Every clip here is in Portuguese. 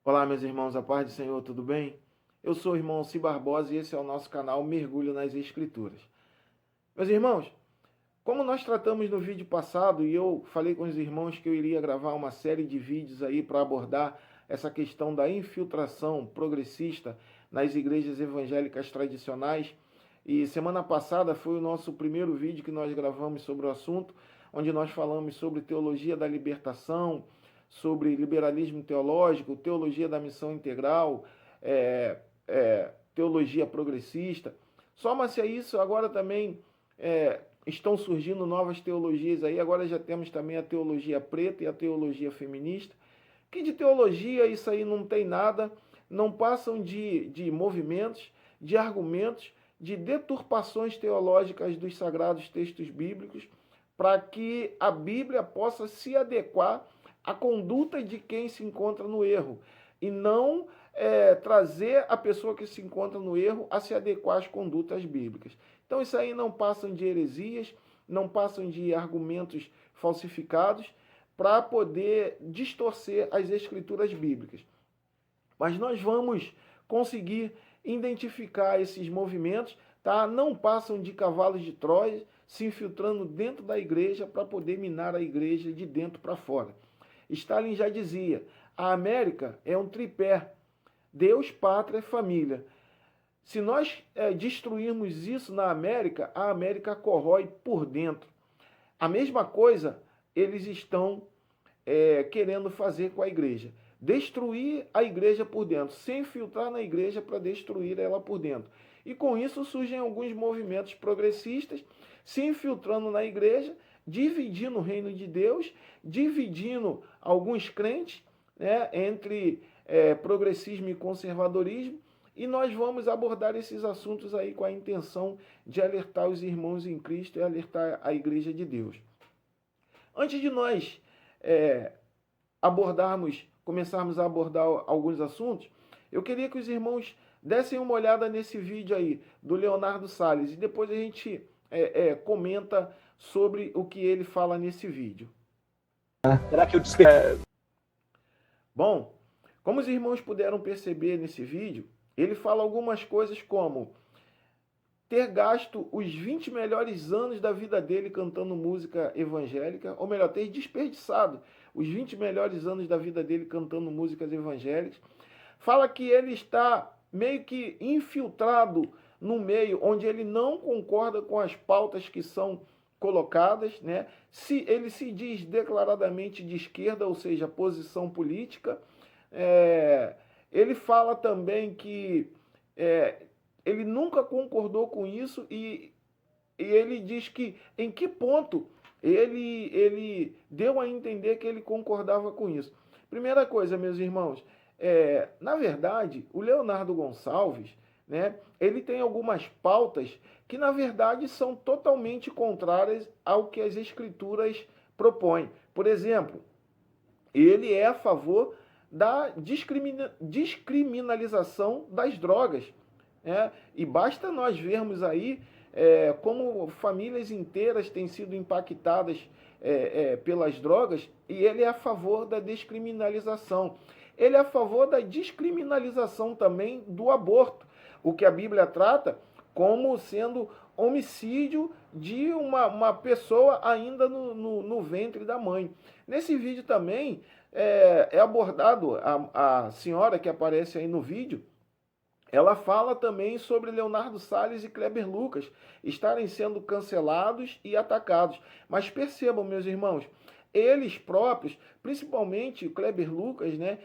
Olá, meus irmãos, a paz do Senhor, tudo bem? Eu sou o irmão Alci Barbosa e esse é o nosso canal Mergulho nas Escrituras. Meus irmãos, como nós tratamos no vídeo passado, e eu falei com os irmãos que eu iria gravar uma série de vídeos aí para abordar essa questão da infiltração progressista nas igrejas evangélicas tradicionais, e semana passada foi o nosso primeiro vídeo que nós gravamos sobre o assunto, onde nós falamos sobre teologia da libertação, sobre liberalismo teológico, teologia da missão integral, teologia progressista. Soma-se a isso, agora também estão surgindo novas teologias aí, agora já temos também a teologia preta e a teologia feminista, que de teologia isso aí não tem nada, não passam de movimentos, de argumentos, de deturpações teológicas dos sagrados textos bíblicos, para que a Bíblia possa se adequar à conduta de quem se encontra no erro, e não trazer a pessoa que se encontra no erro a se adequar às condutas bíblicas. Então isso aí não passam de heresias, não passam de argumentos falsificados para poder distorcer as escrituras bíblicas. Mas nós vamos conseguir identificar esses movimentos, tá? Não passam de cavalos de Troia se infiltrando dentro da igreja para poder minar a igreja de dentro para fora. Stalin já dizia, a América é um tripé, Deus, pátria, família. Se nós destruirmos isso na América, a América corrói por dentro. A mesma coisa eles estão querendo fazer com a igreja. Destruir a igreja por dentro, se infiltrar na igreja para destruir ela por dentro. E com isso surgem alguns movimentos progressistas se infiltrando na igreja, dividindo o reino de Deus, dividindo alguns crentes, né, entre progressismo e conservadorismo, e nós vamos abordar esses assuntos aí com a intenção de alertar os irmãos em Cristo e alertar a igreja de Deus. Antes de nós começarmos a abordar alguns assuntos, eu queria que os irmãos dessem uma olhada nesse vídeo aí do Leonardo Salles e depois a gente comenta sobre o que ele fala nesse vídeo. Será que eu Bom, como os irmãos puderam perceber nesse vídeo, ele fala algumas coisas como ter gasto os 20 melhores anos da vida dele cantando música evangélica, ou melhor, ter desperdiçado os 20 melhores anos da vida dele cantando músicas evangélicas. Fala que ele está meio que infiltrado no meio onde ele não concorda com as pautas que são colocadas, né? Ele se diz declaradamente de esquerda, ou seja, posição política. Ele fala também que ele nunca concordou com isso e ele diz que em que ponto ele deu a entender que ele concordava com isso. Primeira coisa, meus irmãos, na verdade, o Leonardo Gonçalves, né, ele tem algumas pautas que, na verdade, são totalmente contrárias ao que as escrituras propõem. Por exemplo, ele é a favor da descriminalização das drogas. E basta nós vermos aí como famílias inteiras têm sido impactadas pelas drogas, e ele é a favor da descriminalização. Ele é a favor da descriminalização também do aborto, o que a Bíblia trata como sendo homicídio de uma pessoa ainda no ventre da mãe. Nesse vídeo também é abordado a senhora que aparece aí no vídeo. Ela fala também sobre Leonardo Salles e Kleber Lucas estarem sendo cancelados e atacados. Mas percebam, meus irmãos, eles próprios, principalmente o Kleber Lucas, né,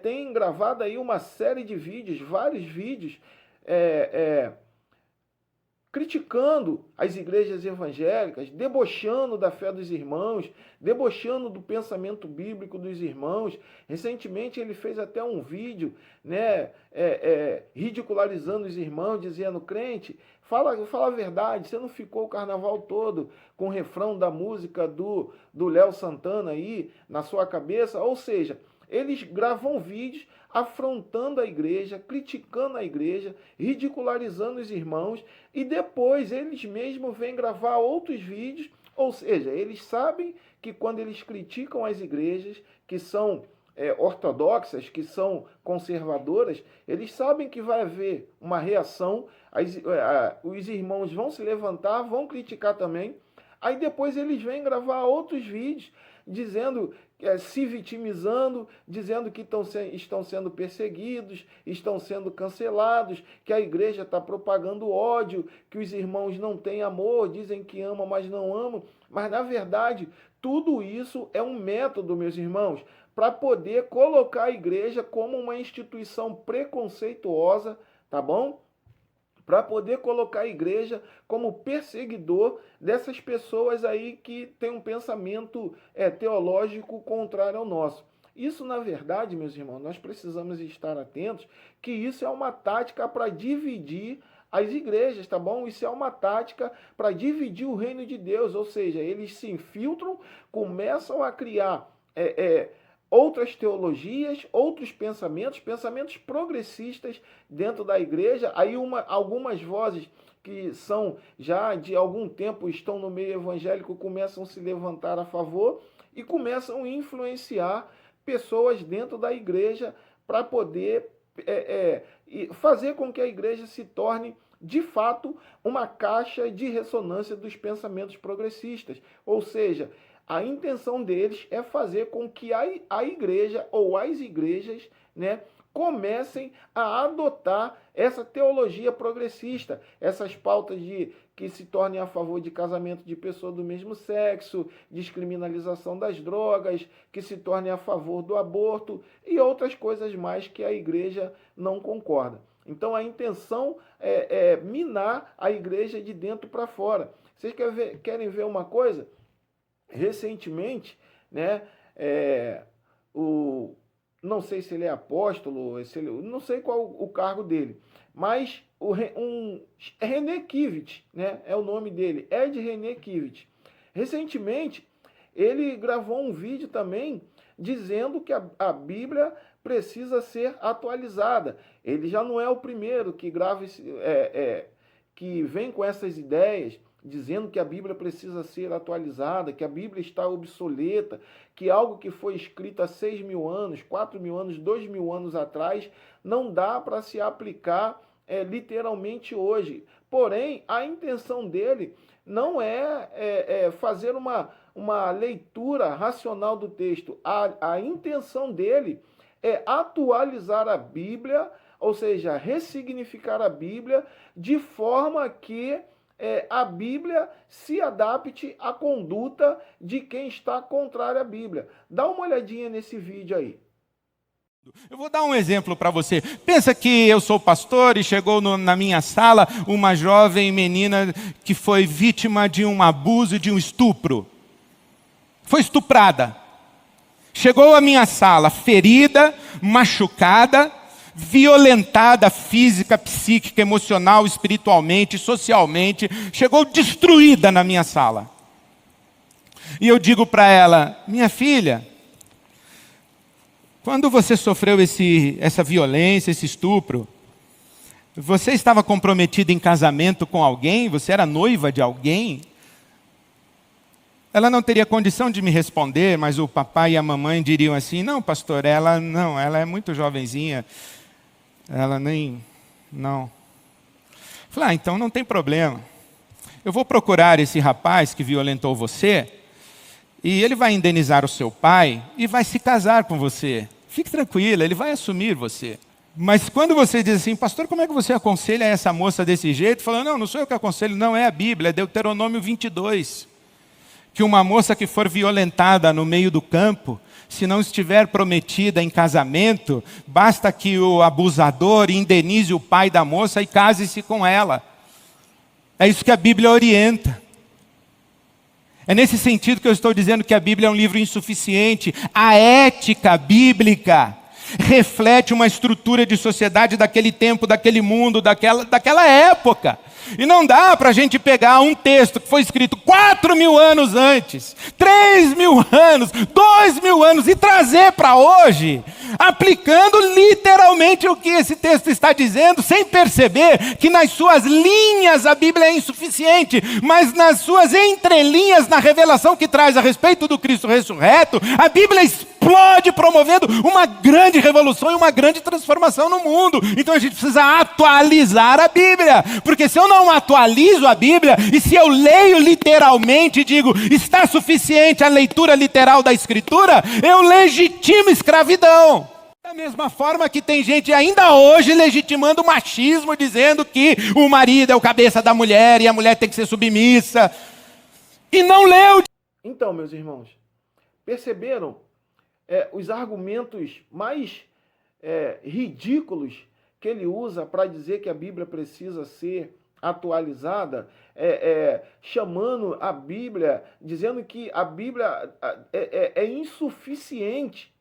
tem gravado aí uma série de vídeos, vários vídeos, criticando as igrejas evangélicas, debochando da fé dos irmãos, debochando do pensamento bíblico dos irmãos. Recentemente ele fez até um vídeo, né, ridicularizando os irmãos, dizendo: crente, fala a verdade, você não ficou o carnaval todo com o refrão da música do Léo Santana aí na sua cabeça? Ou seja, eles gravam vídeos afrontando a igreja, criticando a igreja, ridicularizando os irmãos, e depois eles mesmos vêm gravar outros vídeos. Ou seja, eles sabem que quando eles criticam as igrejas, que são ortodoxas, que são conservadoras, eles sabem que vai haver uma reação, os irmãos vão se levantar, vão criticar também, aí depois eles vêm gravar outros vídeos dizendo, se vitimizando, dizendo que estão sendo perseguidos, estão sendo cancelados, que a igreja está propagando ódio, que os irmãos não têm amor, dizem que amam, mas não amam. Mas, na verdade, tudo isso é um método, meus irmãos, para poder colocar a igreja como uma instituição preconceituosa, tá bom? Para poder colocar a igreja como perseguidor dessas pessoas aí que têm um pensamento teológico contrário ao nosso. Isso, na verdade, meus irmãos, nós precisamos estar atentos que isso é uma tática para dividir as igrejas, tá bom? Isso é uma tática para dividir o reino de Deus, ou seja, eles se infiltram, começam a criar outras teologias, outros pensamentos progressistas dentro da igreja. Aí algumas vozes que são já de algum tempo estão no meio evangélico começam a se levantar a favor e começam a influenciar pessoas dentro da igreja para poder fazer com que a igreja se torne de fato uma caixa de ressonância dos pensamentos progressistas, ou seja, a intenção deles é fazer com que a igreja ou as igrejas, né, comecem a adotar essa teologia progressista, essas pautas de que se tornem a favor de casamento de pessoas do mesmo sexo, descriminalização das drogas, que se tornem a favor do aborto e outras coisas mais que a igreja não concorda. Então a intenção é minar a igreja de dentro para fora. Vocês querem ver uma coisa? Recentemente, né, não sei se ele é apóstolo, não sei qual o cargo dele, mas René Kiewit, né, é o nome dele, Ed René Kiewit. Recentemente, ele gravou um vídeo também dizendo que a Bíblia precisa ser atualizada. Ele já não é o primeiro que grava, que vem com essas ideias, dizendo que a Bíblia precisa ser atualizada, que a Bíblia está obsoleta, que algo que foi escrito há 6.000 anos, 4.000 anos, 2.000 anos atrás, não dá para se aplicar literalmente hoje. Porém, a intenção dele não é fazer uma leitura racional do texto. A intenção dele é atualizar a Bíblia, ou seja, ressignificar a Bíblia de forma que a Bíblia se adapte à conduta de quem está contrário à Bíblia. Dá uma olhadinha nesse vídeo aí. Eu vou dar um exemplo para você. Pensa que eu sou pastor e chegou na minha sala uma jovem menina que foi vítima de um abuso, de um estupro. Foi estuprada. Chegou à minha sala ferida, machucada, violentada física, psíquica, emocional, espiritualmente, socialmente, chegou destruída na minha sala. E eu digo para ela: minha filha, quando você sofreu essa violência, esse estupro, você estava comprometida em casamento com alguém? Você era noiva de alguém? Ela não teria condição de me responder, mas o papai e a mamãe diriam assim: não, pastor, ela é muito jovenzinha. Ela não. Falei: então não tem problema. Eu vou procurar esse rapaz que violentou você, e ele vai indenizar o seu pai e vai se casar com você. Fique tranquila, ele vai assumir você. Mas quando você diz assim: pastor, como é que você aconselha essa moça desse jeito? Falando: não sou eu que aconselho, não, é a Bíblia, é Deuteronômio 22. Que uma moça que for violentada no meio do campo, se não estiver prometida em casamento, basta que o abusador indenize o pai da moça e case-se com ela. É isso que a Bíblia orienta. É nesse sentido que eu estou dizendo que a Bíblia é um livro insuficiente. A ética bíblica reflete uma estrutura de sociedade daquele tempo, daquele mundo, daquela época. E não dá para a gente pegar um texto que foi escrito 4.000 anos antes, 3.000 anos, 2.000 anos e trazer para hoje aplicando literalmente o que esse texto está dizendo, sem perceber que nas suas linhas a Bíblia é insuficiente, mas nas suas entrelinhas, na revelação que traz a respeito do Cristo ressurreto, a Bíblia explode, promovendo uma grande revolução e uma grande transformação no mundo. Então a gente precisa atualizar a Bíblia, porque se eu não atualizo a Bíblia, e se eu leio literalmente e digo, está suficiente a leitura literal da Escritura, eu legitimo escravidão. Da mesma forma que tem gente ainda hoje legitimando o machismo, dizendo que o marido é o cabeça da mulher e a mulher tem que ser submissa, e não leu. Então, meus irmãos, perceberam os argumentos mais ridículos que ele usa para dizer que a Bíblia precisa ser atualizada, chamando a Bíblia, dizendo que a Bíblia é insuficiente,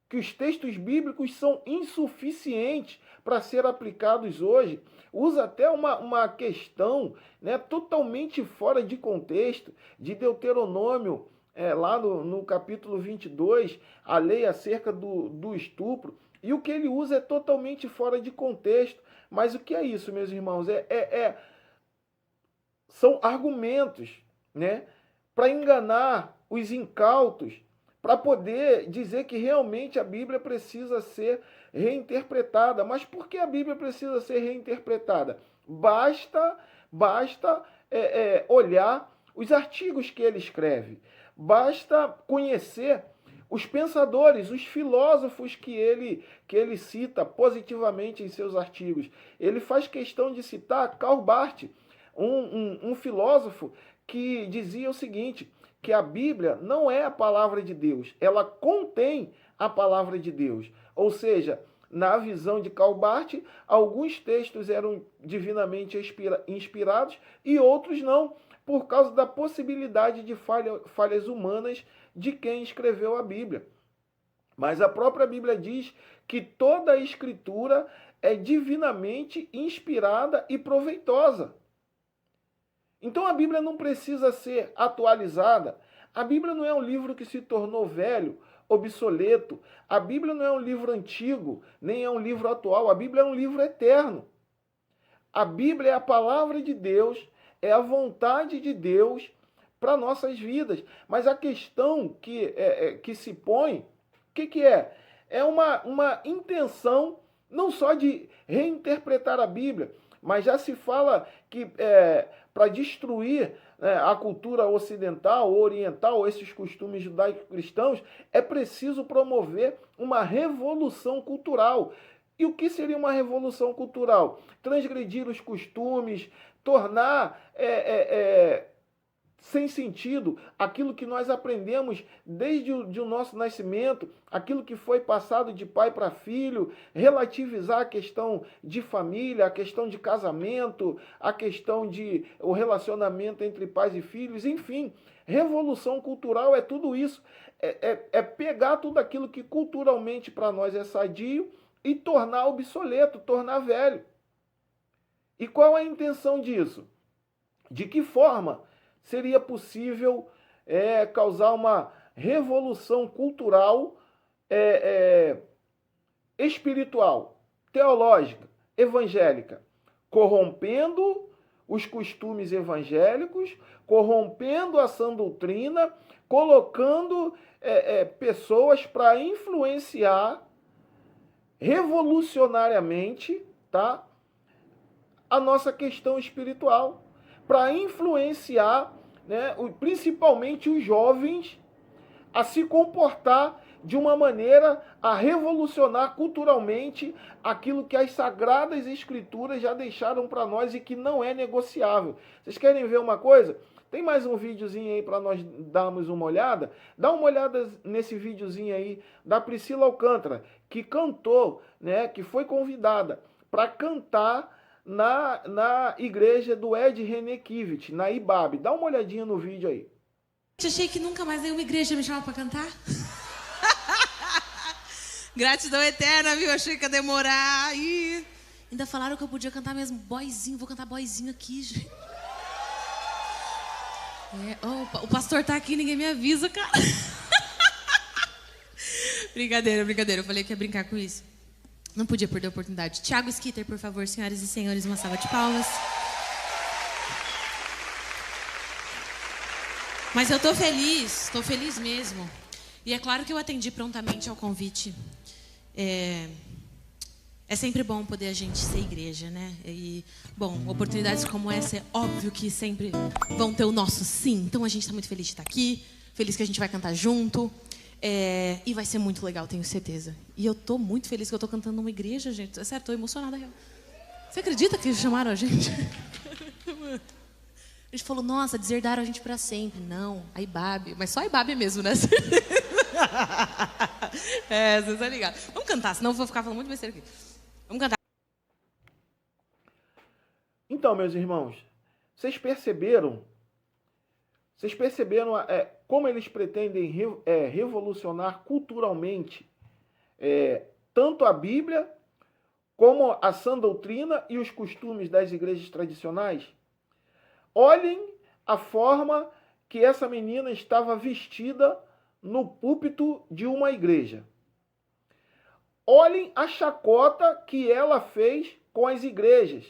que os textos bíblicos são insuficientes para ser aplicados hoje. Usa até uma questão, né, totalmente fora de contexto, de Deuteronômio, lá no capítulo 22, a lei acerca do estupro, e o que ele usa é totalmente fora de contexto. Mas o que é isso, meus irmãos? São argumentos, né, para enganar os incautos, para poder dizer que realmente a Bíblia precisa ser reinterpretada. Mas por que a Bíblia precisa ser reinterpretada? Basta olhar os artigos que ele escreve. Basta conhecer os pensadores, os filósofos que ele cita positivamente em seus artigos. Ele faz questão de citar Karl Barth, um filósofo que dizia o seguinte, que a Bíblia não é a palavra de Deus, ela contém a palavra de Deus. Ou seja, na visão de Karl Barth, alguns textos eram divinamente inspirados e outros não, por causa da possibilidade de falhas humanas de quem escreveu a Bíblia. Mas a própria Bíblia diz que toda a Escritura é divinamente inspirada e proveitosa. Então a Bíblia não precisa ser atualizada. A Bíblia não é um livro que se tornou velho, obsoleto. A Bíblia não é um livro antigo, nem é um livro atual. A Bíblia é um livro eterno. A Bíblia é a palavra de Deus, é a vontade de Deus para nossas vidas. Mas a questão que se põe, o que é? É uma intenção não só de reinterpretar a Bíblia, mas já se fala que para destruir a cultura ocidental ou oriental, esses costumes judaico-cristãos, é preciso promover uma revolução cultural. E o que seria uma revolução cultural? Transgredir os costumes, tornar sem sentido aquilo que nós aprendemos desde o nosso nascimento, aquilo que foi passado de pai para filho, relativizar a questão de família, a questão de casamento, a questão de o relacionamento entre pais e filhos, enfim. Revolução cultural é tudo isso, é pegar tudo aquilo que culturalmente para nós é sadio e tornar obsoleto, tornar velho. E qual é a intenção disso? De que forma seria possível causar uma revolução cultural, espiritual, teológica, evangélica, corrompendo os costumes evangélicos, corrompendo a sã doutrina, colocando pessoas para influenciar revolucionariamente, tá, a nossa questão espiritual, para influenciar, né, principalmente os jovens, a se comportar de uma maneira a revolucionar culturalmente aquilo que as Sagradas Escrituras já deixaram para nós e que não é negociável. Vocês querem ver uma coisa? Tem mais um videozinho aí para nós darmos uma olhada? Dá uma olhada nesse videozinho aí da Priscila Alcântara, que cantou, né, que foi convidada para cantar na igreja do Ed René Kivitt, na IBAB. Dá uma olhadinha no vídeo aí. Achei que nunca mais nenhuma igreja me chamava para cantar. Gratidão eterna, viu? Achei que ia demorar. E ainda falaram que eu podia cantar mesmo boyzinho. Vou cantar boyzinho aqui, gente. O pastor tá aqui, ninguém me avisa, cara. Brincadeira, brincadeira. Eu falei que ia brincar com isso. Não podia perder a oportunidade. Thiago Skitter, por favor, senhoras e senhores, uma salva de palmas. Mas eu tô feliz mesmo. E é claro que eu atendi prontamente ao convite. É sempre bom poder a gente ser igreja, né? E, bom, oportunidades como essa é óbvio que sempre vão ter o nosso sim. Então a gente está muito feliz de estar aqui, feliz que a gente vai cantar junto. E vai ser muito legal, tenho certeza. E eu tô muito feliz que eu tô cantando numa igreja, gente. É sério, tô emocionada. Você acredita que chamaram a gente? A gente falou, nossa, deserdaram a gente pra sempre. Não, a Ibabe. Mas só a Ibabe mesmo, né? Vocês estão ligados. Vamos cantar, senão eu vou ficar falando muito besteira aqui. Vamos cantar. Então, meus irmãos, vocês perceberam como eles pretendem revolucionar culturalmente tanto a Bíblia como a sã doutrina e os costumes das igrejas tradicionais? Olhem a forma que essa menina estava vestida no púlpito de uma igreja. Olhem a chacota que ela fez com as igrejas,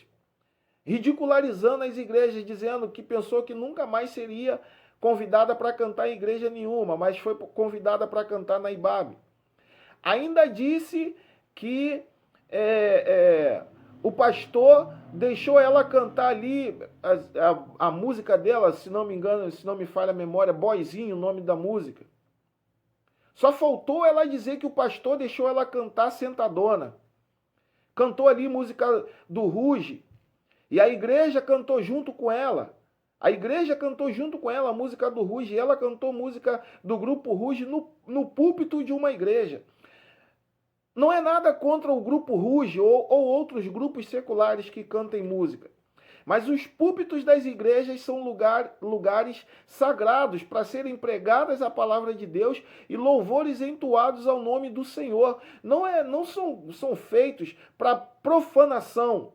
ridicularizando as igrejas, dizendo que pensou que nunca mais seria convidada para cantar em igreja nenhuma, mas foi convidada para cantar na Ibabe. Ainda disse que o pastor deixou ela cantar ali a música dela, se não me engano, se não me falha a memória, Boizinho, o nome da música. Só faltou ela dizer que o pastor deixou ela cantar sentadona. Cantou ali música do Ruge. E a igreja cantou junto com ela. A igreja cantou junto com ela a música do Ruge. E ela cantou música do grupo Ruge no púlpito de uma igreja. Não é nada contra o grupo Ruge ou outros grupos seculares que cantem música. Mas os púlpitos das igrejas são lugares sagrados para serem pregadas a palavra de Deus e louvores entoados ao nome do Senhor. Não são feitos para profanação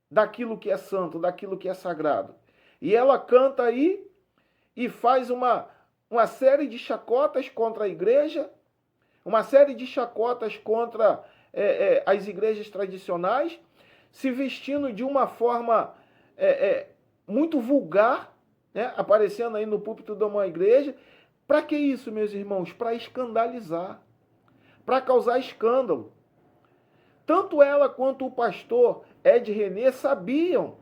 daquilo que é santo, daquilo que é sagrado. E ela canta aí e faz uma série de chacotas contra a igreja, uma série de chacotas contra as igrejas tradicionais, se vestindo de uma forma muito vulgar, né, aparecendo aí no púlpito de uma igreja. Para que isso, meus irmãos? Para escandalizar, para causar escândalo. Tanto ela quanto o pastor Ed René sabiam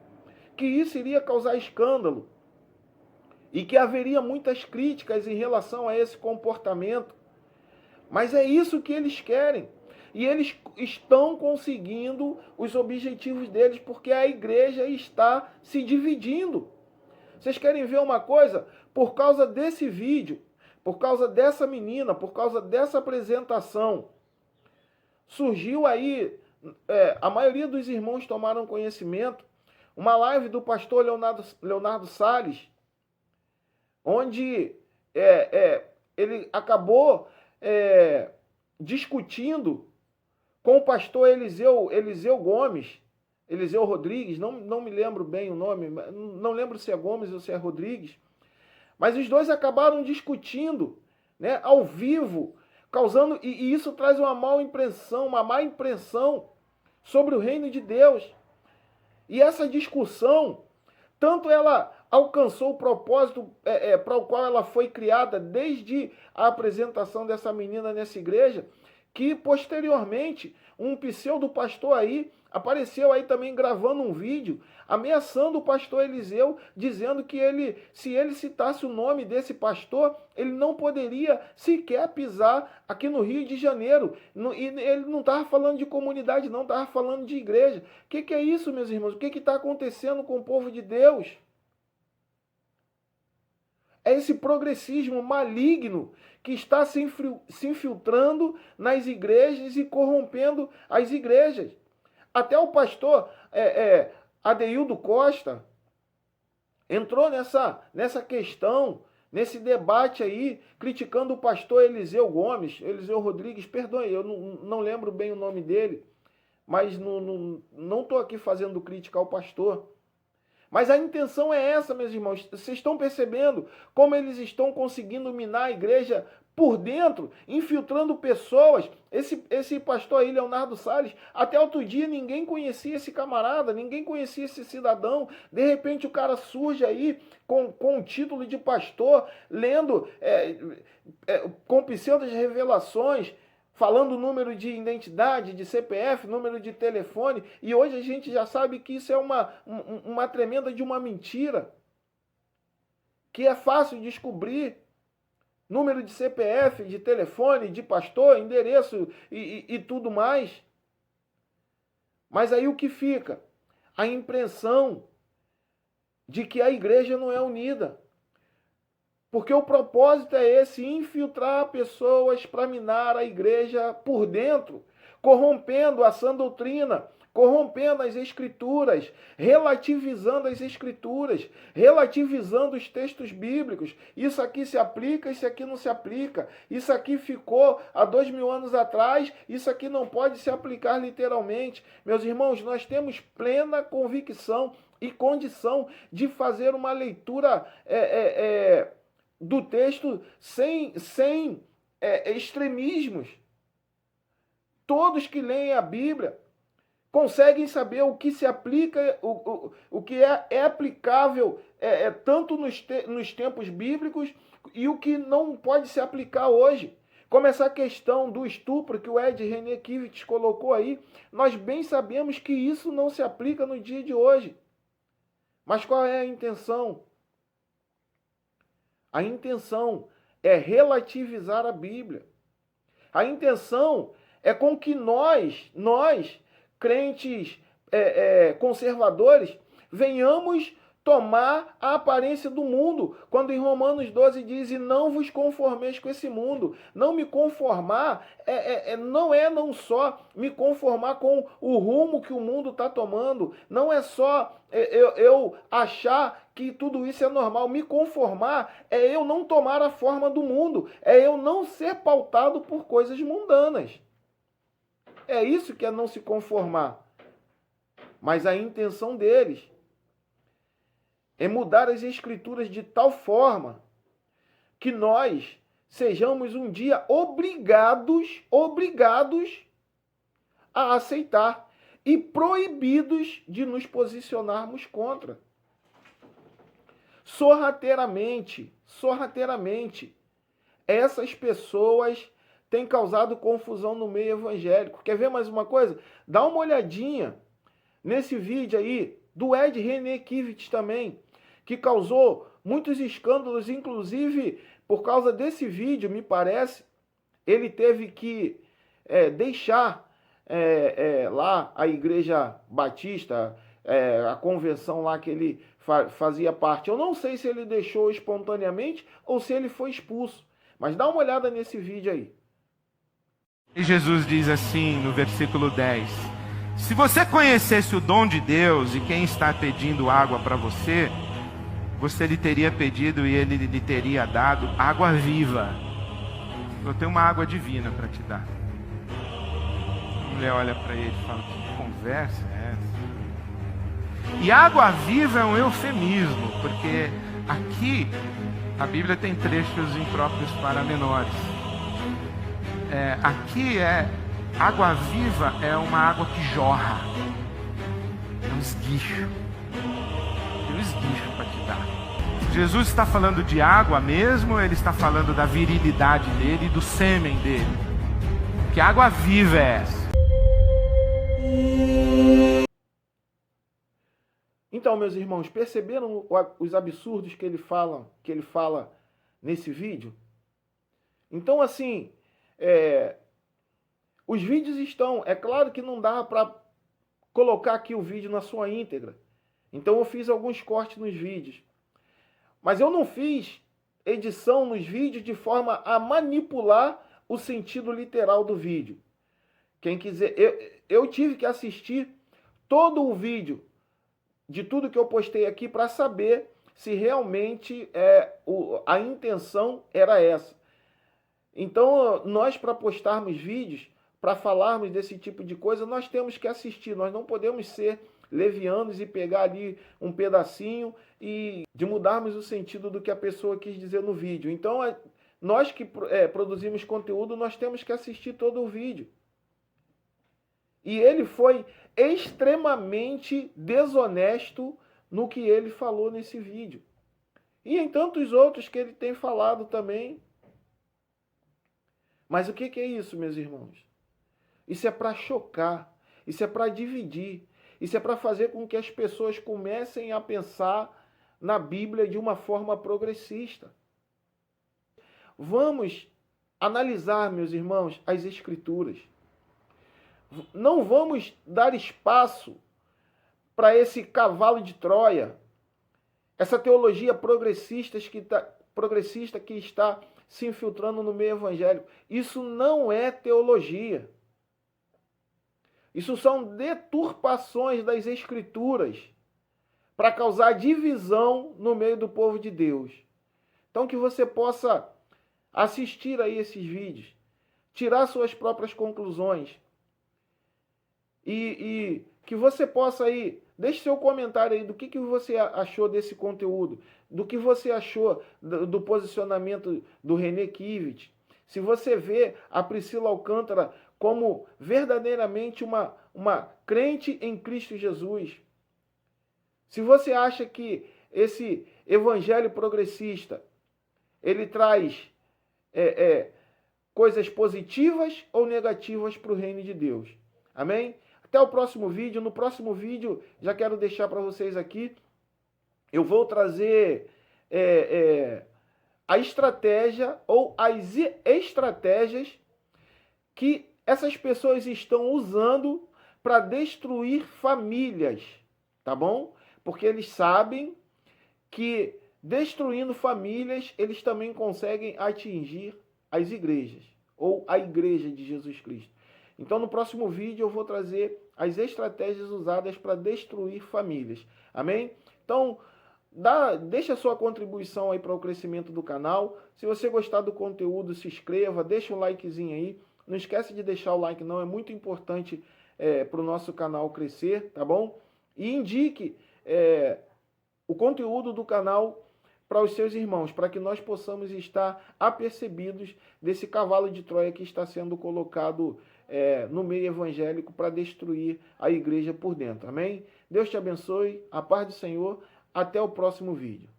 que isso iria causar escândalo e que haveria muitas críticas em relação a esse comportamento. Mas é isso que eles querem. E eles estão conseguindo os objetivos deles, porque a igreja está se dividindo. Vocês querem ver uma coisa? Por causa desse vídeo, por causa dessa menina, por causa dessa apresentação, surgiu aí, a maioria dos irmãos tomaram conhecimento, uma live do pastor Leonardo Salles, onde ele acabou discutindo com o pastor Eliseu Gomes, Eliseu Rodrigues, não me lembro bem o nome, não lembro se é Gomes ou se é Rodrigues, mas os dois acabaram discutindo, né, ao vivo, causando, e isso traz uma má impressão sobre o reino de Deus. E essa discussão, tanto ela alcançou o propósito para o qual ela foi criada desde a apresentação dessa menina nessa igreja, que posteriormente um pseudo pastor aí apareceu aí também gravando um vídeo ameaçando o pastor Eliseu, dizendo que se ele citasse o nome desse pastor, ele não poderia sequer pisar aqui no Rio de Janeiro. E ele não estava falando de comunidade, não, estava falando de igreja. O que é isso, meus irmãos? O que está acontecendo com o povo de Deus? É esse progressismo maligno que está se infiltrando nas igrejas e corrompendo as igrejas. Até o pastor Adeildo Costa entrou nessa questão, nesse debate aí, criticando o pastor Eliseu Rodrigues, perdoe, eu não lembro bem o nome dele, mas não estou aqui fazendo crítica ao pastor. Mas a intenção é essa, meus irmãos. Vocês estão percebendo como eles estão conseguindo minar a igreja por dentro, infiltrando pessoas. Esse pastor aí, Leonardo Salles, até outro dia ninguém conhecia esse camarada, ninguém conhecia esse cidadão. De repente o cara surge aí com o título de pastor, lendo com pseudas revelações, falando número de identidade, de CPF, número de telefone, e hoje a gente já sabe que isso é uma tremenda de uma mentira, que é fácil descobrir. Número de CPF, de telefone, de pastor, endereço e tudo mais. Mas aí o que fica? A impressão de que a igreja não é unida. Porque o propósito é esse, infiltrar pessoas para minar a igreja por dentro, corrompendo a sã doutrina, corrompendo as escrituras, relativizando as escrituras, relativizando os textos bíblicos. Isso aqui se aplica, isso aqui não se aplica. Isso aqui ficou há 2000 anos atrás, isso aqui não pode se aplicar literalmente. Meus irmãos, nós temos plena convicção e condição de fazer uma leitura do texto sem extremismos. Todos que leem a Bíblia conseguem saber o que se aplica, o que é aplicável tanto nos tempos bíblicos e o que não pode se aplicar hoje. Como essa questão do estupro que o Ed René Kivitz colocou aí, nós bem sabemos que isso não se aplica no dia de hoje. Mas qual é a intenção? A intenção é relativizar a Bíblia. A intenção é com que nós crentes conservadores, venhamos tomar a aparência do mundo. Quando em Romanos 12 diz, e não vos conformeis com esse mundo. Não me conformar não só me conformar com o rumo que o mundo está tomando. Não é só eu achar que tudo isso é normal. Me conformar é eu não tomar a forma do mundo. É eu não ser pautado por coisas mundanas. É isso que é não se conformar. Mas a intenção deles é mudar as escrituras de tal forma que nós sejamos um dia obrigados a aceitar e proibidos de nos posicionarmos contra. Sorrateiramente, essas pessoas têm causado confusão no meio evangélico. Quer ver mais uma coisa? Dá uma olhadinha nesse vídeo aí do Ed René Kivitz também, que causou muitos escândalos, inclusive por causa desse vídeo, me parece, ele teve que deixar lá a Igreja Batista, a convenção lá que ele fazia parte. Eu não sei se ele deixou espontaneamente ou se ele foi expulso, mas dá uma olhada nesse vídeo aí. E Jesus diz assim no versículo 10: se você conhecesse o dom de Deus e quem está pedindo água para você, você lhe teria pedido e ele lhe teria dado água viva. Eu tenho uma água divina para te dar. A mulher olha para ele e fala, que conversa é essa? E água viva é um eufemismo, porque aqui a Bíblia tem trechos impróprios para menores. Aqui água viva é uma água que jorra. É um esguicho. Tem um esguicho para te dar. Jesus está falando de água mesmo, ele está falando da virilidade dele e do sêmen dele. Que água viva é essa? Então, meus irmãos, perceberam os absurdos que ele fala nesse vídeo? Então, assim, os vídeos estão... É claro que não dá para colocar aqui o vídeo na sua íntegra. Então, eu fiz alguns cortes nos vídeos. Mas eu não fiz edição nos vídeos de forma a manipular o sentido literal do vídeo. Quem quiser... Eu tive que assistir todo o vídeo de tudo que eu postei aqui para saber se realmente a intenção era essa. Então, nós, para postarmos vídeos, para falarmos desse tipo de coisa, nós temos que assistir. Nós não podemos ser levianos e pegar ali um pedacinho e de mudarmos o sentido do que a pessoa quis dizer no vídeo. Então, nós que produzimos conteúdo, nós temos que assistir todo o vídeo. E ele foi extremamente desonesto no que ele falou nesse vídeo. E em tantos outros que ele tem falado também. Mas o que é isso, meus irmãos? Isso é para chocar, isso é para dividir, isso é para fazer com que as pessoas comecem a pensar na Bíblia de uma forma progressista. Vamos analisar, meus irmãos, as Escrituras. Não vamos dar espaço para esse cavalo de Troia, essa teologia progressista que está se infiltrando no meio evangélico. Isso não é teologia. Isso são deturpações das Escrituras para causar divisão no meio do povo de Deus. Então que você possa assistir aí esses vídeos, tirar suas próprias conclusões e que você possa aí, deixe seu comentário aí do que você achou desse conteúdo, do que você achou do posicionamento do René Kiewit. Se você vê a Priscila Alcântara como verdadeiramente uma crente em Cristo Jesus. Se você acha que esse evangelho progressista, ele traz coisas positivas ou negativas para o reino de Deus. Amém? Até o próximo vídeo. No próximo vídeo, já quero deixar para vocês aqui, eu vou trazer a estratégia ou as estratégias que essas pessoas estão usando para destruir famílias, tá bom? Porque eles sabem que destruindo famílias, eles também conseguem atingir as igrejas, ou a igreja de Jesus Cristo. Então, no próximo vídeo, eu vou trazer as estratégias usadas para destruir famílias. Amém? Então, deixa a sua contribuição aí para o crescimento do canal. Se você gostar do conteúdo, se inscreva, deixa um likezinho aí. Não esquece de deixar o like, não. É muito importante para o nosso canal crescer, tá bom? E indique o conteúdo do canal para os seus irmãos, para que nós possamos estar apercebidos desse cavalo de Troia que está sendo colocado no meio evangélico para destruir a igreja por dentro. Amém? Deus te abençoe, a paz do Senhor, até o próximo vídeo.